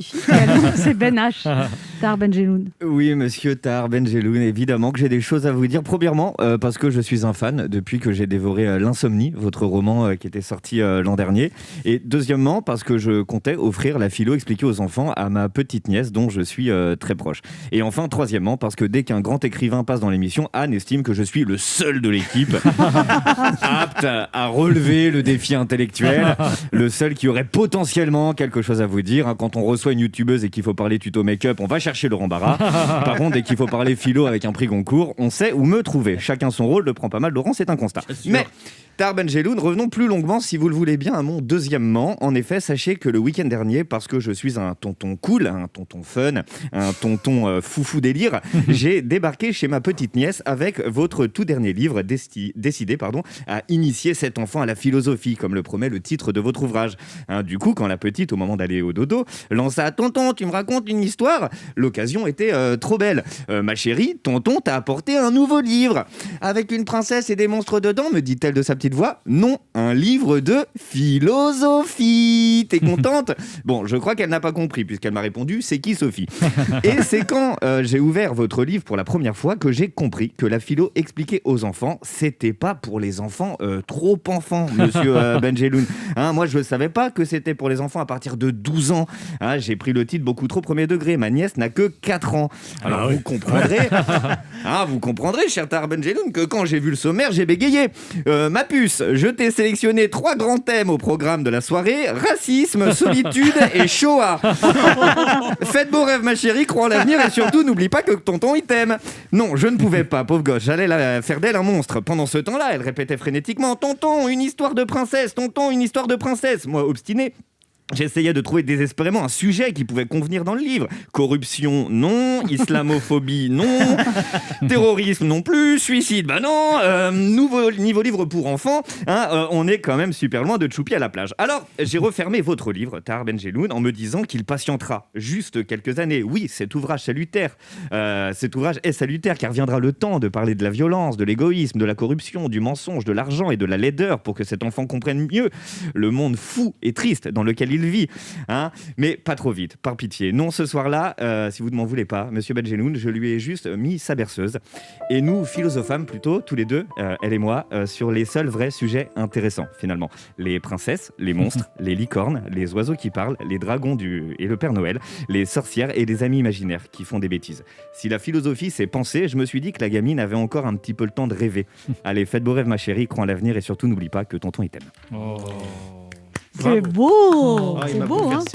C'est Ben H. Tahar Ben Jelloun. Oui, monsieur Tahar Ben Jelloun, évidemment que j'ai des choses à vous dire. Premièrement, parce que je suis un fan depuis que j'ai dévoré L'Insomnie, votre roman qui était sorti l'an dernier. Et deuxièmement, parce que je comptais offrir la philo expliquée aux enfants à ma petite nièce, dont je suis très proche. Et enfin, troisièmement, parce que dès qu'un grand écrivain passe dans l'émission, Anne estime que je suis le seul de l'équipe apte à relever le défi intellectuel, le seul qui aurait potentiellement quelque chose à vous dire. Quand on reçoit une youtubeuse et qu'il faut parler tuto make-up, on va chercher Laurent Barra. Par contre, dès qu'il faut parler philo avec un prix Goncourt, on sait où me trouver. Chacun son rôle, le prend pas mal, Laurent, c'est un constat. Mais Tahar Ben Jelloun, revenons plus longuement, si vous le voulez bien, à mon deuxièmement. En effet, sachez que le week-end dernier, parce que je suis un tonton cool, un tonton fun, un tonton foufou délire, j'ai débarqué chez ma petite nièce avec votre tout dernier livre, décidé à initier cet enfant à la philosophie, comme le promet le titre de votre ouvrage. Du coup, quand la petite, au moment d'aller au dodo, lança « Tonton, tu me racontes une histoire ?» L'occasion était trop belle. Ma chérie, tonton t'a apporté un nouveau livre. Avec une princesse et des monstres dedans, me dit-elle de sa petite voix. Non, un livre de philosophie. T'es contente ? Bon, je crois qu'elle n'a pas compris, puisqu'elle m'a répondu « C'est qui Sophie ?» Et c'est quand j'ai ouvert votre livre pour la première fois que j'ai compris que la philo expliquée aux enfants, c'était pas pour les enfants trop enfants, monsieur Ben Jelloun. Moi, je ne savais pas que c'était pour les enfants à partir de 12 ans. J'ai pris le titre beaucoup trop premier degré. Ma nièce n'a que 4 ans. Alors, vous comprendrez, cher Tahar Ben Jelloun, que quand j'ai vu le sommaire, j'ai bégayé. Ma puce, je t'ai sélectionné 3 grands thèmes au programme de la soirée: racisme, solitude et Shoah. Faites beaux rêves, ma chérie, crois en l'avenir et surtout, n'oublie pas que tonton, il t'aime. Non, je ne pouvais pas, pauvre gosse. J'allais faire d'elle un monstre. Pendant ce temps-là, elle répétait frénétiquement: Tonton, une histoire de princesse. Tonton, une histoire de princesse. Moi, obstiné, j'essayais de trouver désespérément un sujet qui pouvait convenir dans le livre. Corruption, non. Islamophobie, non. Terrorisme, non plus. Suicide, bah non. Nouveau livre pour enfants. On est quand même super loin de Tchoupi à la plage. Alors, j'ai refermé votre livre, Tahar Ben Jelloun, en me disant qu'il patientera juste quelques années. Oui, cet ouvrage salutaire. Cet ouvrage est salutaire, car viendra le temps de parler de la violence, de l'égoïsme, de la corruption, du mensonge, de l'argent et de la laideur, pour que cet enfant comprenne mieux le monde fou et triste dans lequel il vit, mais pas trop vite, par pitié. Non, ce soir-là, si vous ne m'en voulez pas, monsieur Ben Jelloun, je lui ai juste mis sa berceuse. Et nous philosophâmes plutôt, tous les deux, elle et moi, sur les seuls vrais sujets intéressants, finalement. Les princesses, les monstres, les licornes, les oiseaux qui parlent, les dragons et le Père Noël, les sorcières et les amis imaginaires qui font des bêtises. Si la philosophie c'est penser, je me suis dit que la gamine avait encore un petit peu le temps de rêver. Allez, faites beaux rêves, ma chérie, crois en l'avenir et surtout n'oublie pas que tonton il t'aime. C'est beau, c'est beau, hein.